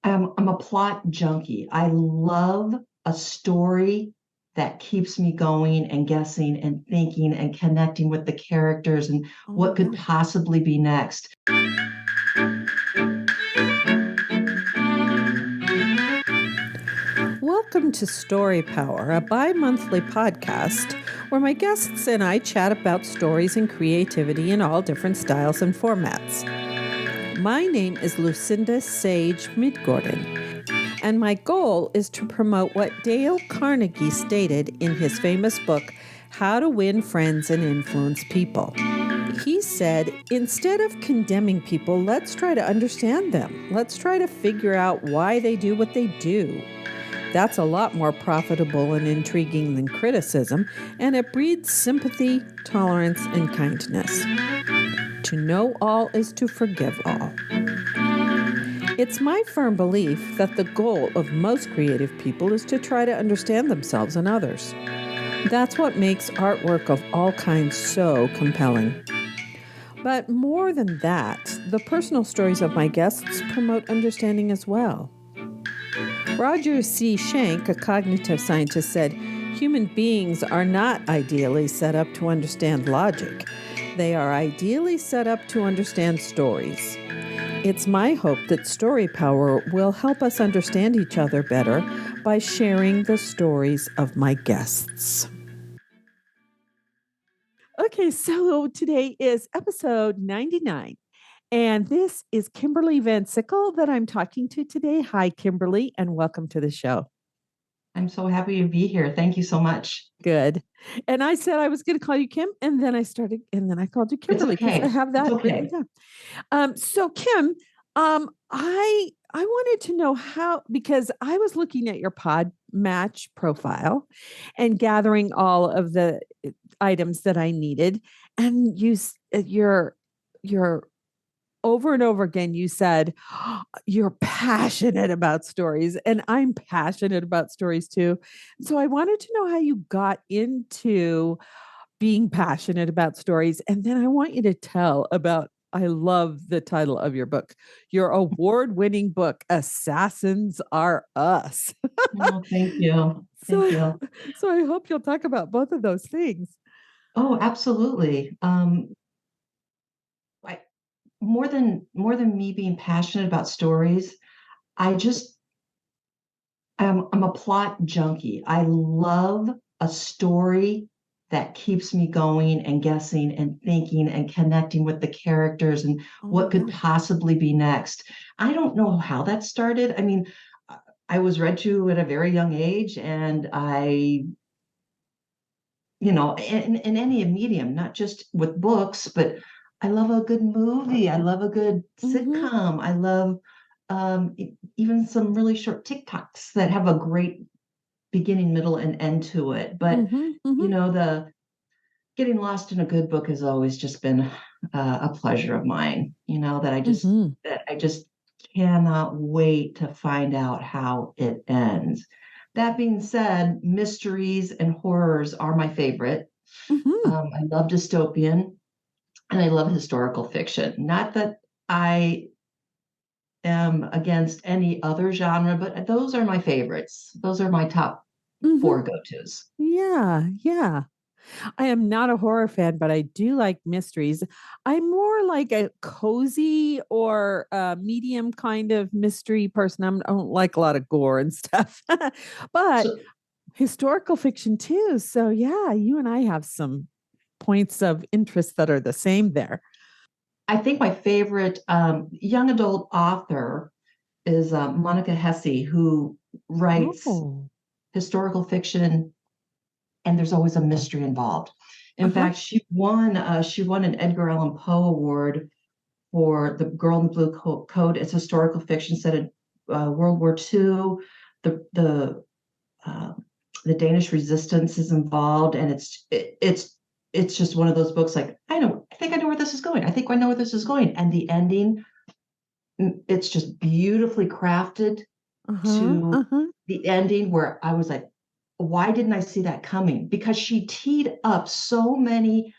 I'm a plot junkie. I love a story that keeps me going and guessing and thinking and connecting with the characters and Oh, what could yeah. possibly be next. Welcome to Story Power, a bi monthly podcast where my guests and I chat about stories and creativity in all different styles and formats. My name is Lucinda Sage-Midgorden, and my goal is to promote what Dale Carnegie stated in his famous book, How to Win Friends and Influence People. He said, instead of condemning people, let's try to understand them. Let's try to figure out why they do what they do. That's a lot more profitable and intriguing than criticism, and it breeds sympathy, tolerance, and kindness. To know all is to forgive all. It's my firm belief that the goal of most creative people is to try to understand themselves and others. That's what makes artwork of all kinds so compelling. But more than that, the personal stories of my guests promote understanding as well. Roger C. Schenck, a cognitive scientist, said, human beings are not ideally set up to understand logic. They are ideally set up to understand stories. It's my hope that Story Power will help us understand each other better by sharing the stories of my guests. Okay, so today is episode 99. And this is Kimberly Van Sickle that I'm talking to today. Hi, Kimberly, and welcome to the show. I'm so happy to be here. Thank you so much. Good. And I said I was going to call you Kim, and then I called you It's Kimberly because I okay. have It's that written okay. down. So Kim, I wanted to know how, because I was looking at your Pod Match profile and gathering all of the items that I needed, and your over and over again, you said, you're passionate about stories, and I'm passionate about stories too. So I wanted to know how you got into being passionate about stories. And then I want you to tell about, I love the title of your book, your award winning book, Assassins Are Us. Oh, thank you. Thank so, you. so I hope you'll talk about both of those things. Oh, absolutely. I, more than me being passionate about stories, I just I'm a plot junkie. I love a story that keeps me going and guessing and thinking and connecting with the characters and Oh, what could yeah. possibly be next. I don't know how that started. I mean, I was read to at a very young age, and in any medium, not just with books, but I love a good movie. I love a good Mm-hmm. sitcom. I love even some really short TikToks that have a great beginning, middle, and end to it. But Mm-hmm. Mm-hmm. the getting lost in a good book has always just been a pleasure of mine. Mm-hmm. That I just cannot wait to find out how it ends. That being said, mysteries and horrors are my favorite. Mm-hmm. I love dystopian and I love historical fiction. Not that I am against any other genre, but those are my favorites. Those are my top Mm-hmm. four go-tos. Yeah. Yeah. I am not a horror fan, but I do like mysteries. I'm more like a cozy or medium kind of mystery person. I don't like a lot of gore and stuff, but So historical fiction too. So, yeah, you and I have some points of interest that are the same there. I think my favorite young adult author is Monica Hesse, who writes Oh, historical fiction, and there's always a mystery involved. uh In huh. fact, she won an Edgar Allan Poe Award for The Girl in the Blue Coat. It's historical fiction set in World War II. The the uh, the Danish resistance is involved, and it's just one of those books. Like I think I know where this is going. I think I know where this is going, and the ending, it's just beautifully crafted Uh huh. to Uh huh. the ending where I was like, why didn't I see that coming? Because she teed up so many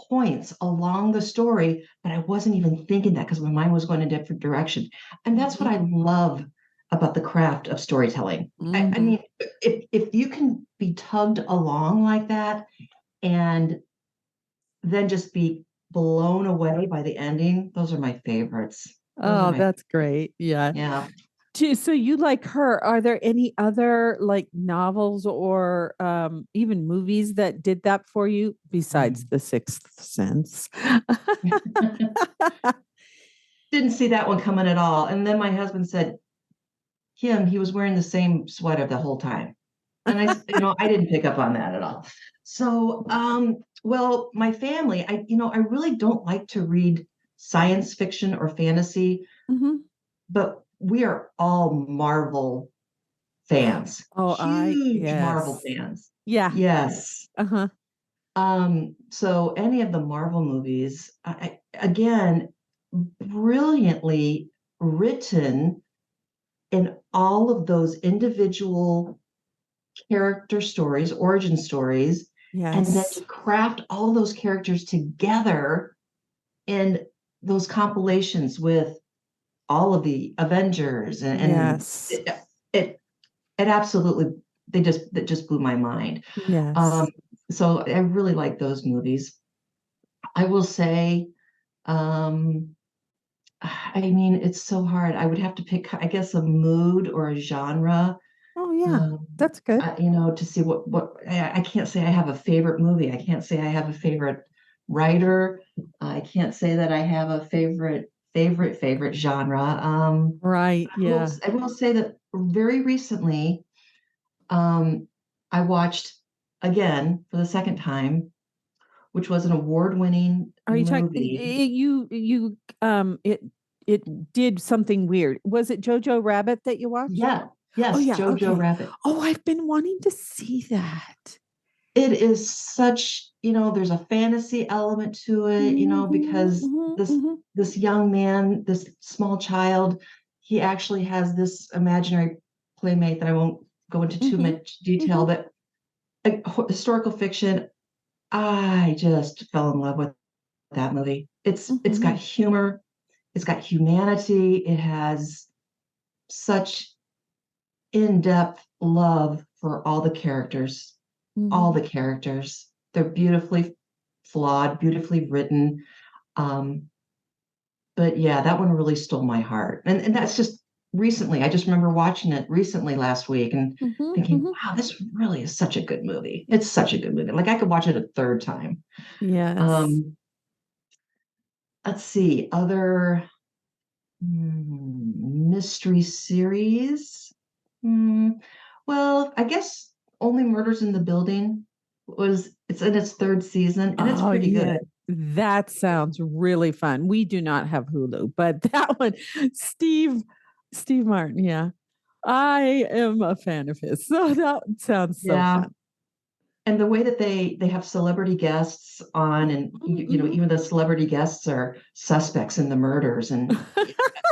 points along the story, but I wasn't even thinking that because my mind was going in a different direction. And that's what Hmm. I love about the craft of storytelling. I Mm-hmm. mean, if you can be tugged along like that and then just be blown away by the ending, those are my favorites. Those are Oh, my that's great. Yeah. Yeah. So you like her. Are there any other like novels or even movies that did that for you besides Mm. The Sixth Sense? Didn't see that one coming at all. And then my husband said, Kim, he was wearing the same sweater the whole time. And I didn't pick up on that at all. So, well, my family, I really don't like to read science fiction or fantasy, Hmm. but we are all Marvel fans, Oh, huge Marvel yes. fans. Yeah. Yes. Uh-huh. So any of the Marvel movies, again, brilliantly written in all of those individual character stories, origin stories, and then to Yes. craft all those characters together in those compilations with all of the Avengers and Yes. it absolutely that just blew my mind. Um, Yes. so I really like those movies. I will say, um, I mean, it's so hard. I would have to pick, I guess, a mood or a genre. Oh, yeah. Um, That's good. to see what I can't say I have a favorite movie. I can't say I have a favorite writer. I can't say that I have a favorite genre. Right. Yeah. I will say that very recently, I watched again for the second time, which was an award-winning Are you talking movie. it did something weird. Was it Jojo Rabbit that you watched? Yeah, Oh yes, yeah, Jojo okay. Rabbit. Oh, I've been wanting to see that. It is such, there's a fantasy element to it, Mm-hmm, because mm-hmm, this mm-hmm, this young man, this small child, he actually has this imaginary playmate that I won't go into too mm-hmm, much detail, mm-hmm, but historical fiction, I just fell in love with that movie. It's mm-hmm, got humor, it's got humanity, it has such in-depth love for all mm-hmm. the characters. They're beautifully flawed, beautifully written. Um, but yeah, that one really stole my heart. And that's just recently. I just remember watching it recently last week and Mm-hmm, thinking, mm-hmm. wow, this really is such a good movie. It's such a good movie. Like I could watch it a third time. Yes. Um, let's see, other mystery series. Hmm, well, I guess Only Murders in the Building it's in its third season and it's Oh pretty yeah. good. That sounds really fun. We do not have Hulu, but that one, Steve, Steve Martin, yeah. I am a fan of his. So that sounds so Yeah. fun. And the way that they have celebrity guests on and Mm-hmm. even the celebrity guests are suspects in the murders and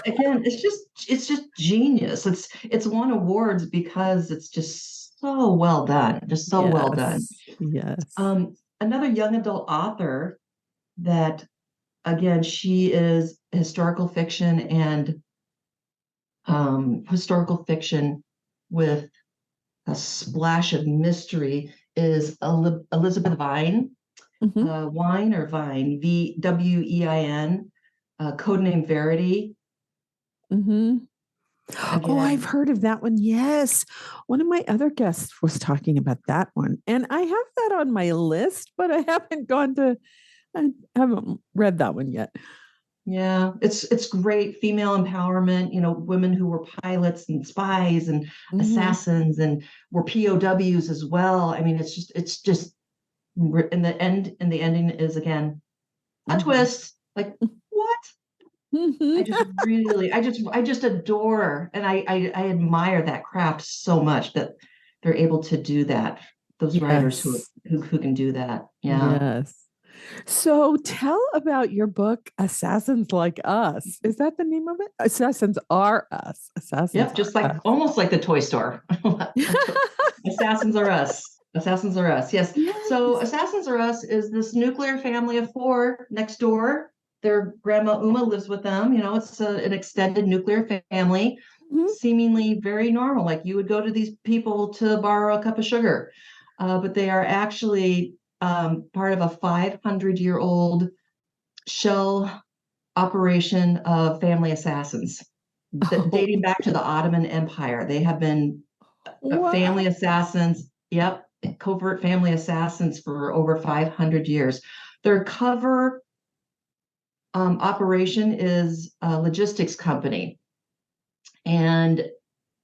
again it's just genius. It's won awards because it's just so well done, just so well done. Yes. Yes. Another young adult author that again she is historical fiction with a splash of mystery is Elizabeth Vine, Mm-hmm. Wine or Vine, Wein, codename Verity. Mm-hmm. Oh, I've Again, heard of that one. Yes. One of my other guests was talking about that one. And I have that on my list, but I haven't read that one yet. yeah, it's great female empowerment. Women who were pilots and spies and Mm-hmm. assassins and were POWs as well. I mean, it's just in the end, and the ending is again a Mm-hmm. twist. Like what? I Mm-hmm. just really, I just adore and I admire that craft so much that they're able to do that. Those writers who Yes. who can do that. Yeah. Yes. So tell about your book, Assassins Like Us. Is that the name of it? Assassins Are Us. Assassins Yep. Are Just like Us. almost like the toy store. Assassins are us. Assassins are us. Yes. So Yes. Assassins are us is this nuclear family of four next door. Their grandma Uma lives with them. It's an extended nuclear family. seemingly very normal. Like you would go to these people to borrow a cup of sugar, but they are actually part of a 500-year-old shell operation of family assassins Oh, dating back to the Ottoman Empire. They have been family wow. assassins. Yep, covert family assassins for over 500 years. Their cover operation is a logistics company. And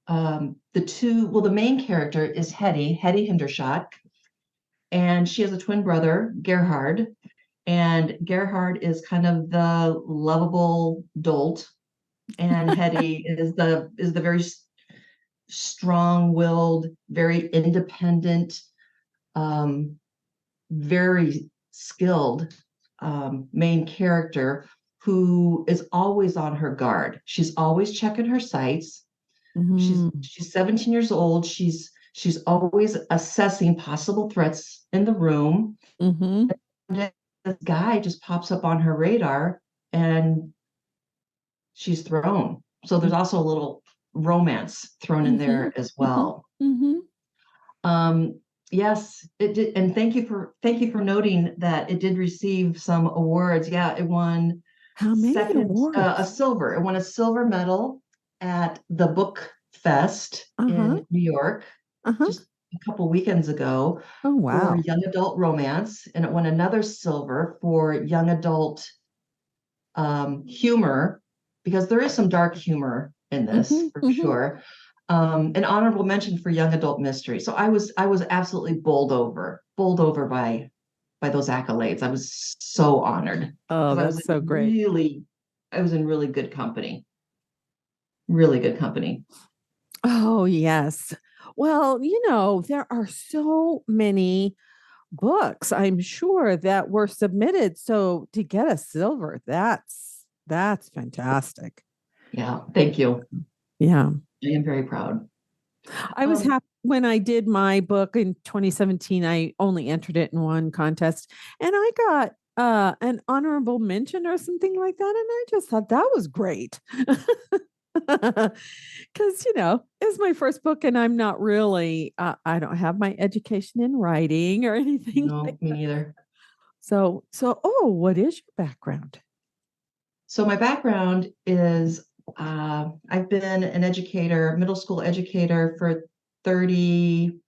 the main character is Hetty Hindershot, and she has a twin brother, Gerhard. And Gerhard is kind of the lovable dolt, and Hetty is the very strong-willed, very independent, um, very skilled main character who is always on her guard. She's always checking her sights. Mm-hmm. She's 17 years old. She's always assessing possible threats in the room. Mm-hmm. And this guy just pops up on her radar and she's thrown. So there's also a little romance thrown in Mm-hmm. there as Mm-hmm. well. Mm-hmm. Yes, it did, and thank you for noting that it did receive some awards. Yeah, it won How many a awards? silver. It won a silver medal at the Book Fest Uh-huh. in New York Uh-huh. just a couple weekends ago Oh, for wow. young adult romance, and it won another silver for young adult humor, because there is some dark humor in this Mm-hmm. for Mm-hmm. sure. An honorable mention for young adult mystery. So I was absolutely bowled over by those accolades. I was so honored Oh, because that's so great. I was in really good company. Really good company. Oh, yes. Well, there are so many books, I'm sure, that were submitted. So to get a silver, that's fantastic. Yeah, thank you. Yeah. I am very proud. I was Um, happy when I did my book in 2017. I only entered it in one contest and I got an honorable mention or something like that. And I just thought that was great. Because, it's my first book and I'm not really, I don't have my education in writing or anything like no, me that. neither. Oh, what is your background? So my background is I've been an educator, middle school educator for 30,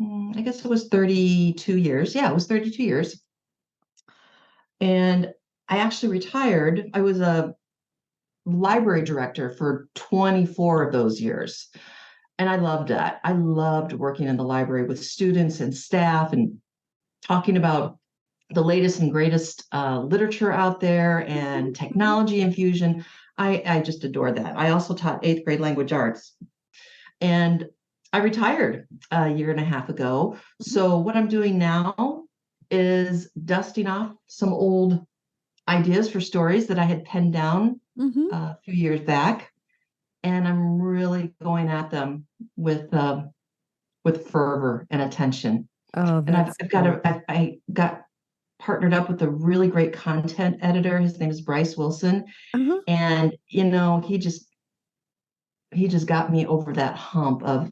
I guess it was 32 years. Yeah, it was 32 years. And I actually retired. I was a library director for 24 of those years. And I loved that. I loved working in the library with students and staff and talking about the latest and greatest literature out there Mhm, and mhm. technology infusion. I just adore that. I also taught eighth grade language arts, and I retired a year and a half ago. Mhm, So what I'm doing now is dusting off some old ideas for stories that I had penned down mhm. a few years back, and I'm really going at them with fervor and attention. Oh, And I've, that's I've got great. a I got partnered up with a really great content editor. His name is Bryce Wilson. Uh-huh. And he just got me over that hump of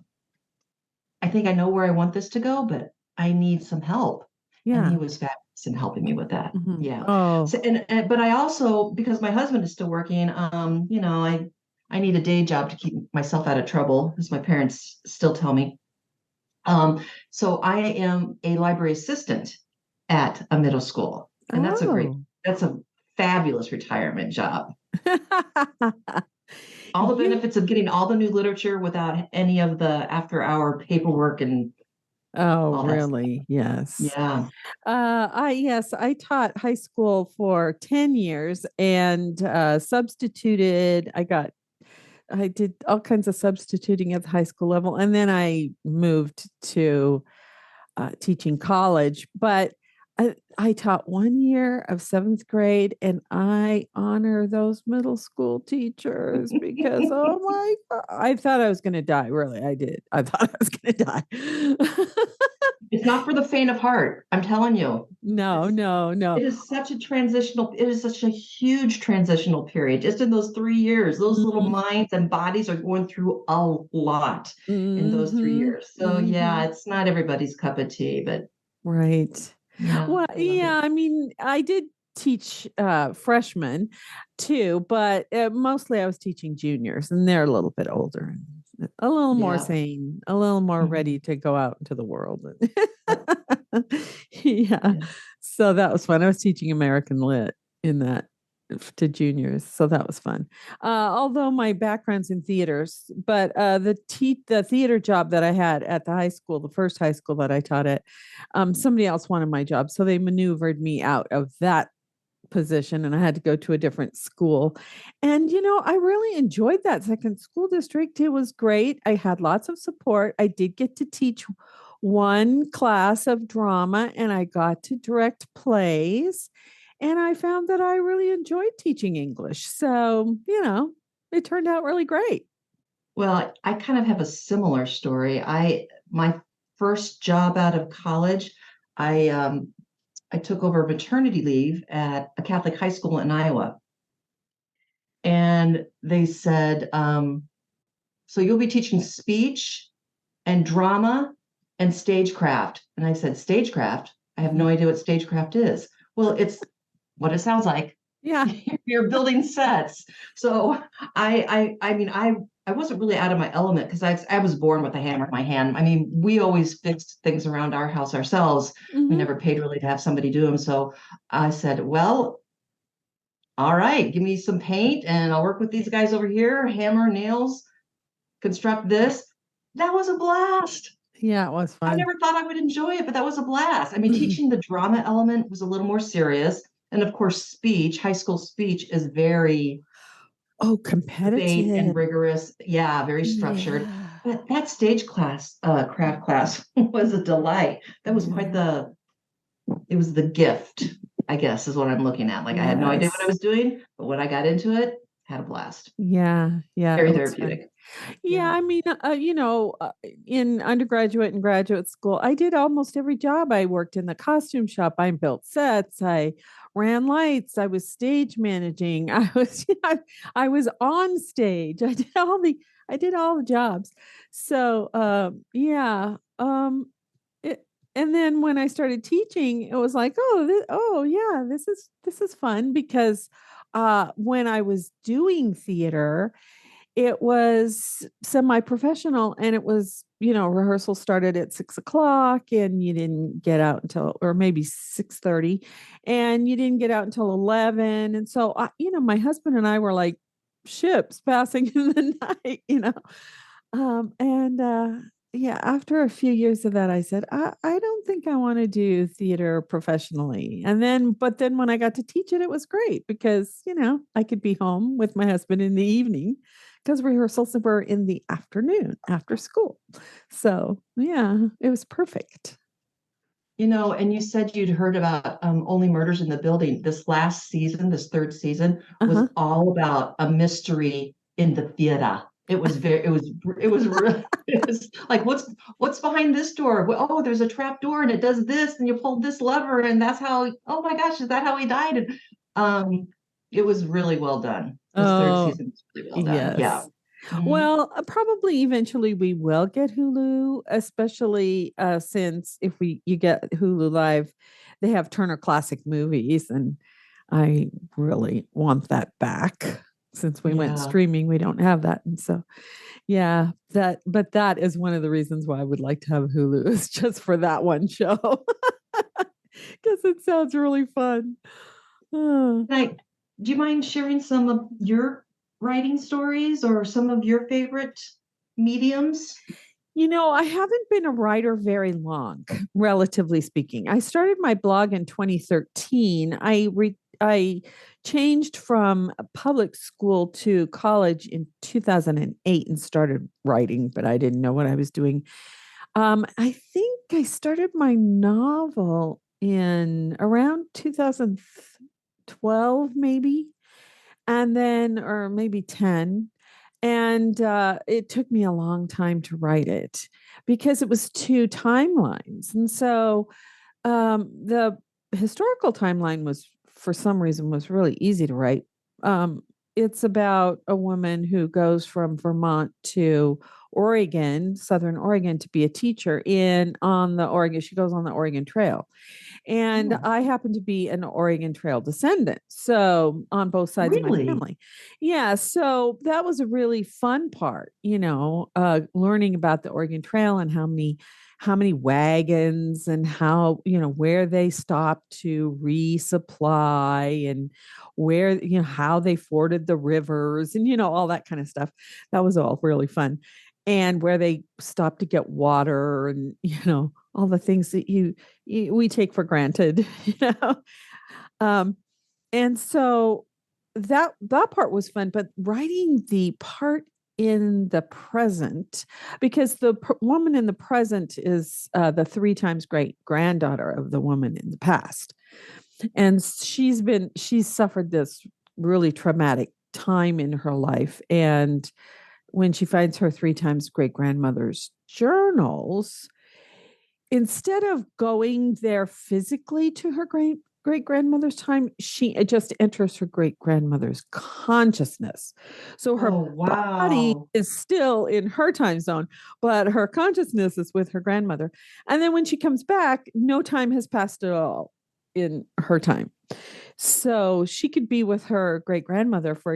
I think I know where I want this to go, but I need some help. And he Yeah. was fabulous in helping me with that. Mhm. Yeah. Oh, So but I also, because my husband is still working, I need a day job to keep myself out of trouble, as my parents still tell me. So I am a library assistant at a middle school, and oh. that's a fabulous retirement job. All the Yeah. benefits of getting all the new literature without any of the after hour paperwork and Oh, all that stuff. really? Yes. Yeah. I taught high school for 10 years and substituted. I did all kinds of substituting at the high school level, and then I moved to teaching college. But I taught 1 year of seventh grade, and I honor those middle school teachers because, oh my God, I thought I was going to die. Really, I did. I thought I was going to die. It's not for the faint of heart. I'm telling you. No, It's no, no. it is such a huge transitional period. Just in those 3 years, those little Mhm. minds and bodies are going through a lot in those three Mhm. years. So yeah, Mhm. it's not everybody's cup of tea, but Right. yeah, Well, I love yeah, it. I mean, I did teach freshmen too, but mostly I was teaching juniors, and they're a little bit older and a little more Yeah. sane, a little more Mhm. ready to go out into the world. Yeah. Yeah. So that was fun. I was teaching American Lit in that to juniors, so that was fun. Although my background's in theaters, but the theater job that I had at the high school, the first high school that I taught at, somebody else wanted my job, so they maneuvered me out of that position, and I had to go to a different school. And I really enjoyed that second school district. It was great. I had lots of support. I did get to teach one class of drama, and I got to direct plays. And I found that I really enjoyed teaching English. So, it turned out really great. Well, I kind of have a similar story. My first job out of college, I I took over maternity leave at a Catholic high school in Iowa. And they said, so you'll be teaching speech and drama and stagecraft. And I said, stagecraft? I have Mhm. no idea what stagecraft is. Well, it's what it sounds like. Yeah. You're building sets. So I mean, I wasn't really out of my element because I was born with a hammer in my hand. I mean, we always fixed things around our house ourselves. We Hmm. never paid really to have somebody do them. So I said, well, all right, give me some paint and I'll work with these guys over here, hammer, nails, construct this. That was a blast. Yeah, it was I fun. never thought I would enjoy it, but that was a blast. I mean, teaching the drama element was a little more serious. And of course, high school speech is very Oh, debate and competitive. rigorous. Yeah, very structured. Yeah. But that craft class was a delight. That was quite Yeah. it was the gift, I guess, is what I'm looking at. Like I had no idea what I Yes. was doing, but when I got into it, had a blast. Yeah. Yeah. Very It was fun. therapeutic. Yeah, Yeah. I mean, in undergraduate and graduate school, I did almost every job. I worked in the costume shop. I built sets. I ran lights. I was stage managing. I was on stage. I did all the jobs. So, yeah. It, and then when I started teaching, it was like, oh yeah, this is fun because when I was doing theater, it was semi-professional, and it was, rehearsal started at 6 o'clock, and you didn't get out until, or maybe 6:30, and you didn't get out until 11. And so, my husband and I were like ships passing in the night. And yeah, after a few years of that, I said, I don't think I want to do theater professionally. But then when I got to teach it, it was great because, I could be home with my husband in the evening because rehearsals were in the afternoon after school. So, yeah, it was perfect. And you said you'd heard about Only Murders in the Building. This last season, this third season, Uh was huh. all about a mystery in the theater. It was really, it was like, what's behind this door? Well, oh, there's a trap door and it does this, and you pull this lever, and that's how, oh my gosh, is that how he died? And um, it was really well done. This third Oh, season was really well done. Yeah. yes. Mhm. Well, probably eventually we will get Hulu, especially since if you get Hulu Live, they have Turner Classic Movies, and I really want that back. Since we went Yeah. streaming, we don't have that, and so yeah, that is one of the reasons why I would like to have Hulu is just for that one show because it sounds really fun. Uh. Like, do you mind sharing some of your writing stories or some of your favorite mediums? I haven't been a writer very long, relatively speaking. I started my blog in 2013. I changed from public school to college in 2008 and started writing, but I didn't know what I was doing. I think I started my novel in around 2012, maybe, and then, or maybe 10. And it took me a long time to write it because it was two timelines. And so the historical timeline was, for some reason, was really easy to write. Um, it's about a woman who goes from Vermont to Oregon, Southern Oregon, to be a teacher in on the Oregon. She goes on the Oregon Trail, and Oh, I happen to be an Oregon Trail descendant. So on both sides of my really? family. Yeah. So that was a really fun part, learning about the Oregon Trail and how many wagons and how, where they stopped to resupply and where, how they forded the rivers and, all that kind of stuff. That was all really fun. And where they stopped to get water and, all the things that we take for granted, Um, and so that part was fun, but writing the part in the present, because the woman in the present is the three times great granddaughter of the woman in the past, and she's suffered this really traumatic time in her life, and when she finds her three times great grandmother's journals, instead of going there physically to her great grandmother's time, she it just enters her great grandmother's consciousness. So her Oh, body wow. is still in her time zone, but her consciousness is with her grandmother. And then when she comes back, no time has passed at all in her time. So she could be with her great grandmother for,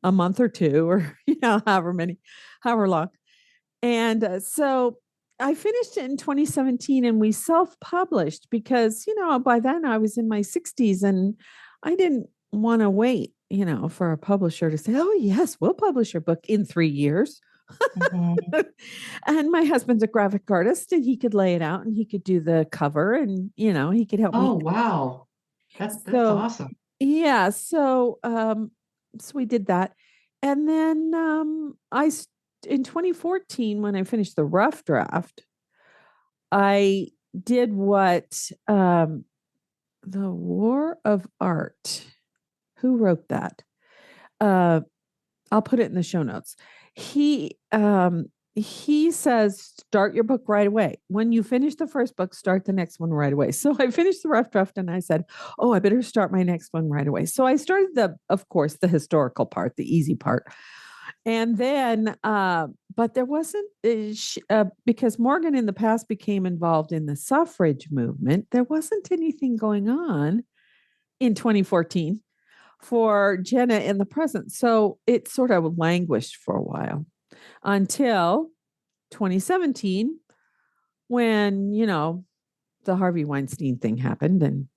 a month or two or, however long. And so I finished it in 2017 and we self published because, by then I was in my 60s and I didn't want to wait, for a publisher to say, oh, yes, we'll publish your book in 3 years. Mhm. And my husband's a graphic artist and he could lay it out and he could do the cover and, he could help me. Oh, wow. That's So, awesome. yeah. So we did that. And then in 2014, when I finished the rough draft, I did what the War of Art. Who wrote that? Uh, I'll put it in the show notes. He says start your book right away. When you finish the first book, start the next one right away. So I finished the rough draft and I said, "Oh, I better start my next one right away." So I started of course, the historical part, the easy part. And then but there wasn't because Morgan in the past became involved in the suffrage movement. There wasn't anything going on in 2014 for Jenna in the present. So it sort of languished for a while until 2017 when, the Harvey Weinstein thing happened and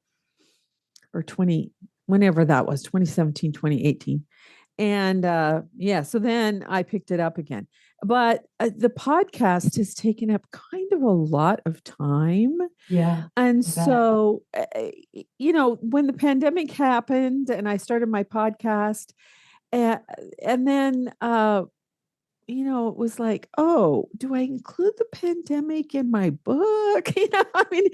or 20 whenever that was 2017, 2018. And yeah, so then I picked it up again. But the podcast has taken up kind of a lot of time. Yeah, And I bet. so, when the pandemic happened and I started my podcast, uh, and then, it was like, oh, do I include the pandemic in my book? I mean,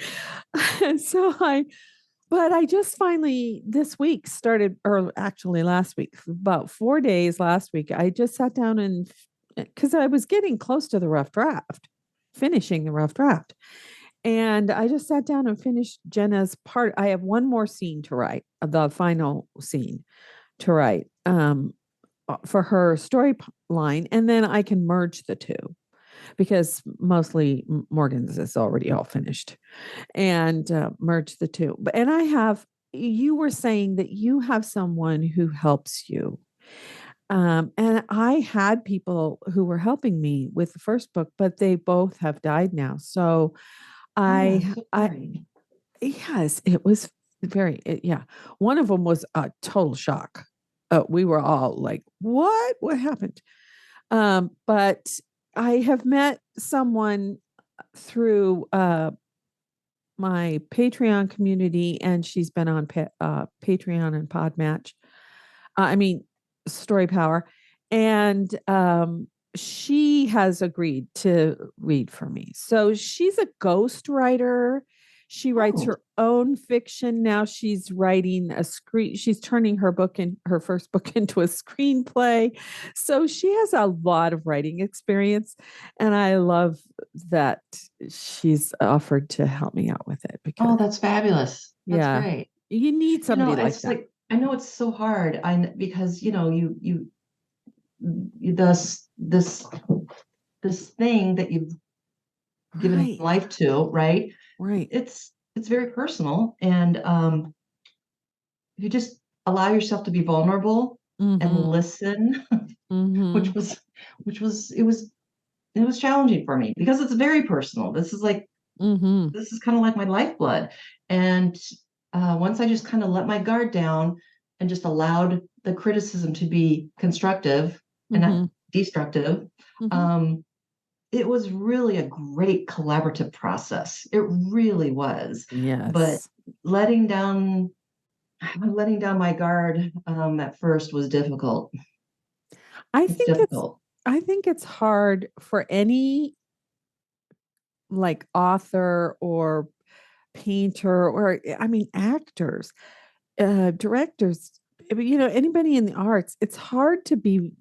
but I just finally this week started, or actually last week, about 4 days last week, I just sat down and because I was getting close to the rough draft, finishing the rough draft. And I just sat down and finished Jenna's part. I have one more scene to write, the final scene to write for her story line. And then I can merge the two because mostly Morgan's is already all finished and merge the two. And you were saying that you have someone who helps you. And I had people who were helping me with the first book, but they both have died now. So Oh, I'm I, so I, sorry. yes, it was yeah. One of them was a total shock. We were all like, what? What happened? But I have met someone through my Patreon community, and she's been on Patreon and Podmatch. I mean, Story Power, and she has agreed to read for me. So she's a ghost writer. She writes Oh, her own fiction. Now she's writing she's turning her first book into a screenplay. So she has a lot of writing experience. And I love that she's offered to help me out with it because, oh, that's fabulous. That's yeah, great. you need somebody like It's that. like I know it's so hard. Because this thing that you've given Right, life to, right? right. It's very personal, and if you just allow yourself to be vulnerable and Mm-hmm. listen, Mm-hmm. which was which was it was challenging for me because it's very personal. Mm-hmm. This is kind of like my lifeblood. And once I just kind of let my guard down and just allowed the criticism to be constructive and not Mm-hmm. destructive, Mm-hmm. um, it was really a great collaborative process. It really was. But Yes. letting down letting down my guard at first was difficult. I It's think it's difficult. I think it's hard for any like author or painter or I mean actors, directors, anybody in the arts. It's hard to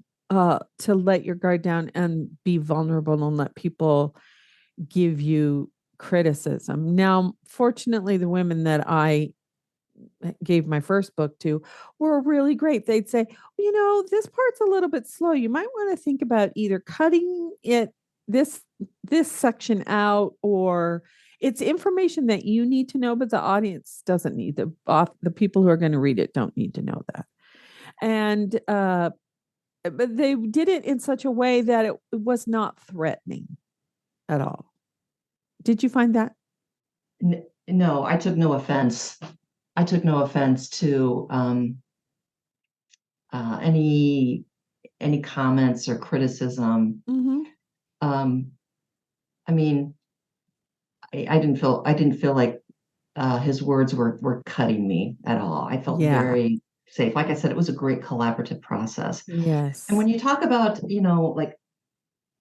let your guard down and be vulnerable and let people give you criticism. Now, fortunately, the women that I gave my first book to were really great. They'd say, this part's a little bit slow. You might want to think about either cutting this this section out, or it's information that you need to know, but the audience doesn't need the people who are going to read it don't need to know that. And but they did it in such a way that it was not threatening at all. Did you find that? No, I took no offense. I took no offense to any comments or criticism. Mm-hmm. Um, I mean, I didn't feel like his words were cutting me at all. I felt Yeah. very safe. Like I said, it was a great collaborative process. And Yes. when you talk about, like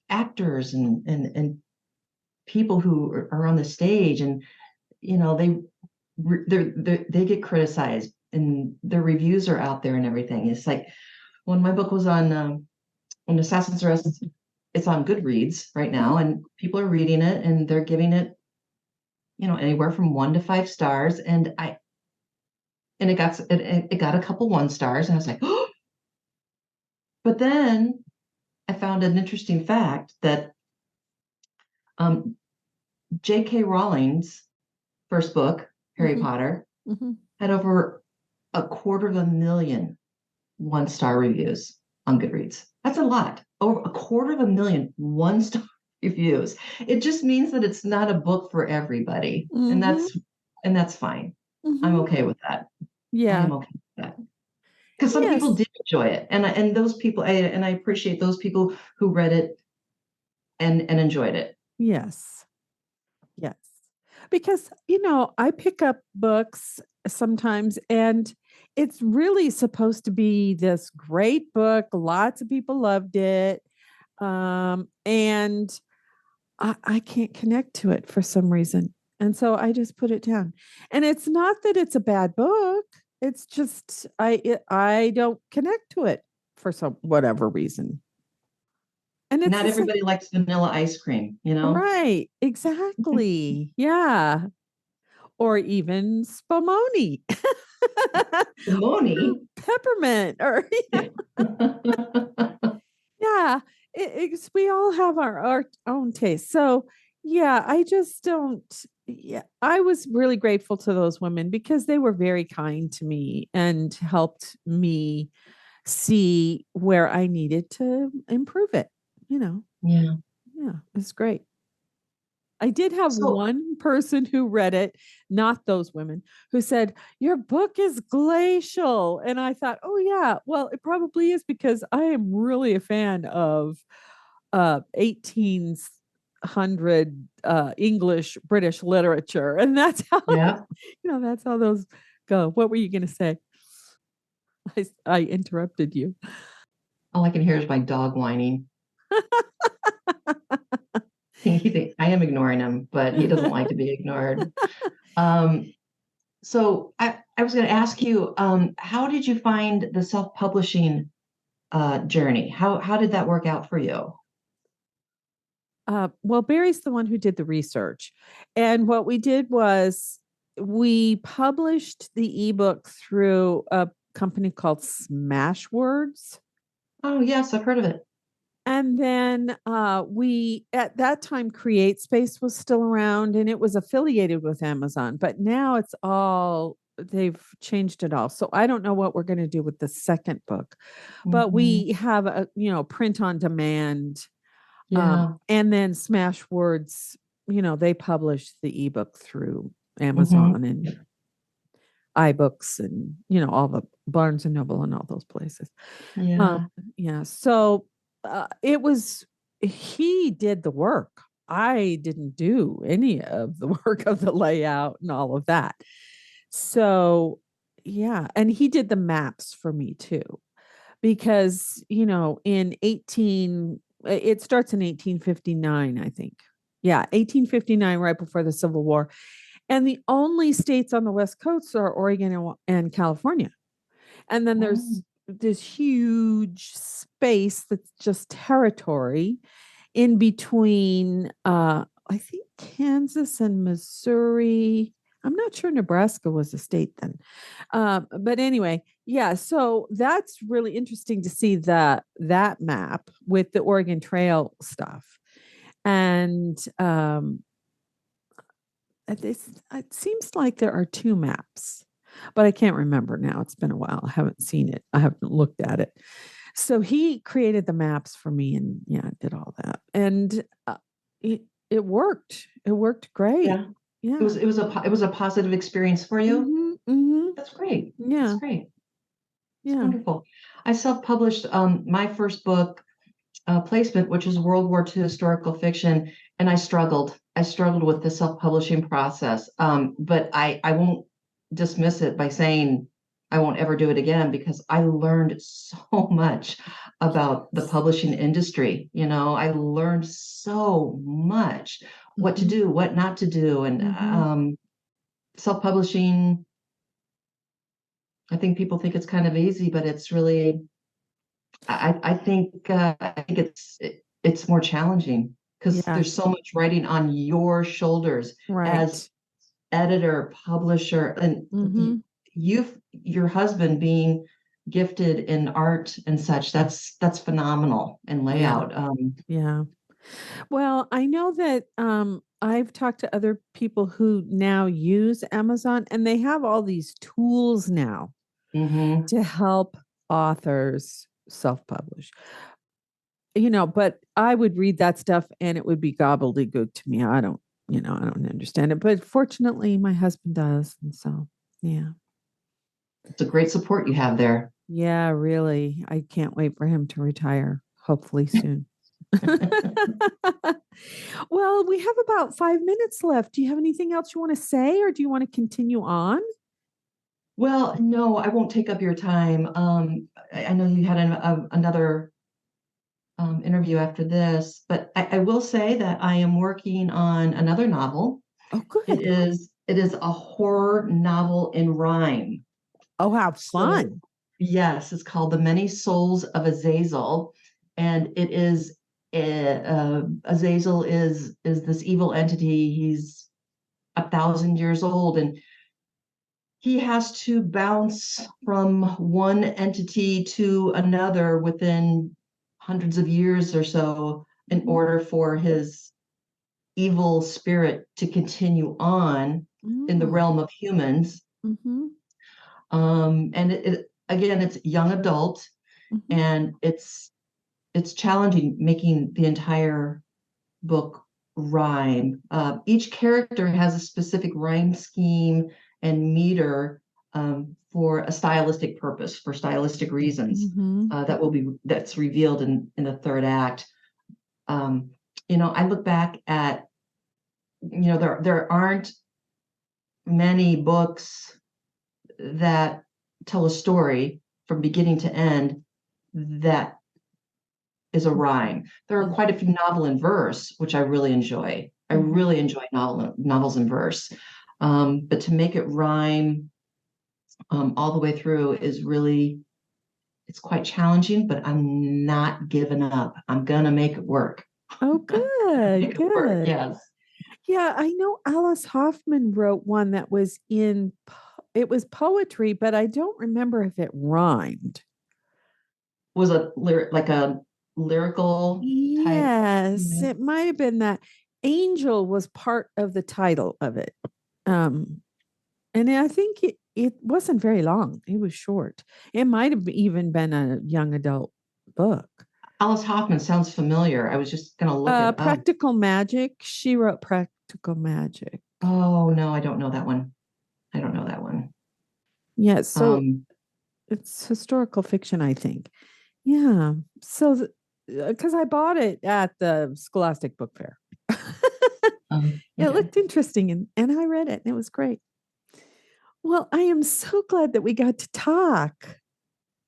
actors and people who are on the stage, and they get criticized and their reviews are out there and everything. It's like when my book was on Assassin's Rest, it's on Goodreads right now, Mm-hmm. and people are reading it and they're giving it, anywhere from 1 to 5 stars. And it got a couple 1 stars, and I was like, oh. But then I found an interesting fact that um, J.K. Rowling's first book, Harry Mm-hmm. Potter, Mm-hmm. had over 250,000 1-star reviews on Goodreads. That's a lot. Over 250,000 1-star reviews. It just means that it's not a book for everybody, and Mm-hmm. that's fine. I'm Mm-hmm. okay with that. I Yeah. am okay with that because some people Yes. did enjoy it, and those people, and I appreciate those people who read it and enjoyed it. Yes. Yes. Because, I pick up books sometimes and it's really supposed to be this great book. Lots of people loved it. And I can't connect to it for some reason. And so I just put it down. And it's not that it's a bad book. It's just I don't connect to it for some whatever reason. And it's Not the same. everybody likes vanilla ice cream. Right. Exactly. Yeah. Or even spumoni. Or Simone. peppermint or yeah, we all have our own taste. So, yeah, I just don't. Yeah, I was really grateful to those women because they were very kind to me and helped me see where I needed to improve it. You know, Yeah. yeah, it's great. I did have So one person who read it, not those women, who said, "Your book is glacial." And I thought, oh, yeah, well, it probably is because I am really a fan of 1800 English British literature. And that's how, yeah, that's how those go. What were you going to say? I interrupted you. all I can hear is my dog whining. He thinks I am ignoring him, but he doesn't like to be ignored. Um, so I was going to ask you, how did you find the self-publishing journey? How did that work out for you? Well, Barry's the one who did the research. And what we did was we published the ebook through a company called Smashwords. Oh, yes, I've heard of it. And then we, at that time, CreateSpace was still around and it was affiliated with Amazon, but now it's all, they've changed it all. So I don't know what we're going to do with the second book, but Mhm. we have a, print on demand. Yeah. And then Smashwords, they publish the ebook through Hmm. Amazon and iBooks and, all the Barnes and Noble and all those places. Um, Yeah. yeah. So it was, he did the work. I didn't do any of the work of the layout and all of that. So, yeah. And he did the maps for me too, because, in 18, it starts in 1859, I think. Yeah, 1859, right before the Civil War. And the only states on the West Coast are Oregon and California. And then Mm. there's this huge space that's just territory in between, I think, Kansas and Missouri. I'm not sure Nebraska was a state then. But anyway, yeah, so that's really interesting to see that map with the Oregon Trail stuff. And it seems like there are two maps, but I can't remember now. It's been a while. I haven't seen it. I haven't looked at it. So he created the maps for me and yeah, did all that. And it, it worked. It worked great. Yeah. Yeah. It was a positive experience for you. Mm-hmm. Mm-hmm. That's great. That's Yeah. great. It's Yeah. wonderful. I self-published my first book placement, which is World War II historical fiction, and I struggled. I struggled with the self-publishing process, but I won't dismiss it by saying I won't ever do it again because I learned so much about the publishing industry. I learned so much what to Mm-hmm. do, what not to do, and Mm-hmm. self-publishing. I think people think it's kind of easy, but it's really I think it's more challenging because Yeah. there's so much writing on your shoulders as Right. editor, publisher, and Mm-hmm. your husband being gifted in art and such. That's phenomenal and Yeah. layout. Yeah. Well, I know that I've talked to other people who now use Amazon and they have all these tools now Mhm. to help authors self-publish. But I would read that stuff and it would be gobbledygook to me. I don't understand it. But fortunately, my husband does. And so, yeah. It's a great support you have there. Yeah, really. I can't wait for him to retire, hopefully soon. Well, we have about 5 minutes left. Do you have anything else you want to say or do you want to continue on? Well, no, I won't take up your time. I know you had another interview after this, but I will say that I am working on another novel. Oh, It good. is it is a horror novel in rhyme. Oh, how So fun. yes, it's called The Many Souls of Azazel, and it is Azazel is this evil entity. He's 1,000 years old, and he has to bounce from one entity to another within hundreds of years or so in Mm-hmm. order for his evil spirit to continue on in the Mm-hmm. realm of humans. Mm-hmm. And again, it's young adult, Mm-hmm. and it's challenging making the entire book rhyme. Each character has a specific rhyme scheme and meter for a stylistic purpose, for stylistic reasons. Mm-hmm. That's revealed in the third act. Um, I look back at there aren't many books that tell a story from beginning to end that is a rhyme. There are quite a few novel in verse, which I really enjoy. I Mm-hmm. really enjoy novels in verse. But to make it rhyme all the way through is really, it's quite challenging, but I'm not giving up. I'm gonna make it work. Oh, good, Make it work, good. yes. Yeah, I know Alice Hoffman wrote one that was it was poetry, but I don't remember if it rhymed. Was a like a lyrical type. Yes, Yeah. it might have been that. Angel was part of the title of it. Um, and I think it wasn't very long. It was short. It might have even been a young adult book. Alice Hoffman sounds familiar. I was just gonna look it up. Practical Magic. She wrote Practical Magic. Oh no, I don't know that one. I don't know that one. Yeah, so Um, it's historical fiction, I think. Yeah. So, because I bought it at the Scholastic Book Fair. It okay. looked interesting and I read it and it was great. Well, I am so glad that we got to talk.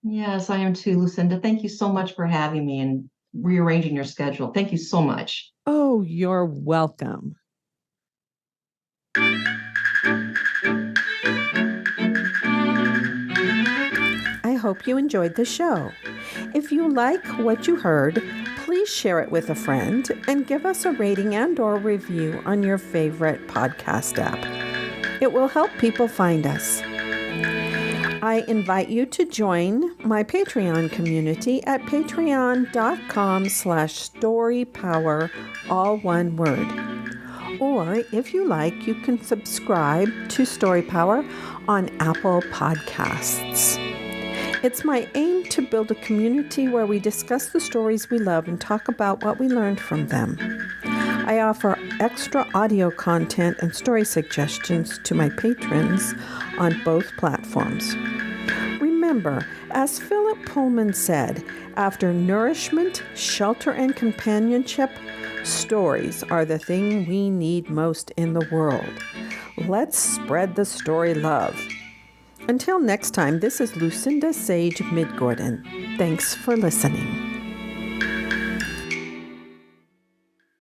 Yes, I am too, Lucinda. Thank you so much for having me and rearranging your schedule. Thank you so much. Oh, you're welcome. I hope you enjoyed the show. If you like what you heard, please share it with a friend and give us a rating and/or review on your favorite podcast app. It will help people find us. I invite you to join my Patreon community at patreon.com/storypower, all one word. Or if you like, you can subscribe to Story Power on Apple Podcasts. It's my aim to build a community where we discuss the stories we love and talk about what we learned from them. I offer extra audio content and story suggestions to my patrons on both platforms. Remember, as Philip Pullman said, after nourishment, shelter, and companionship, stories are the thing we need most in the world. Let's spread the story love. Until next time, this is Lucinda Sage-Midgorden. Thanks for listening.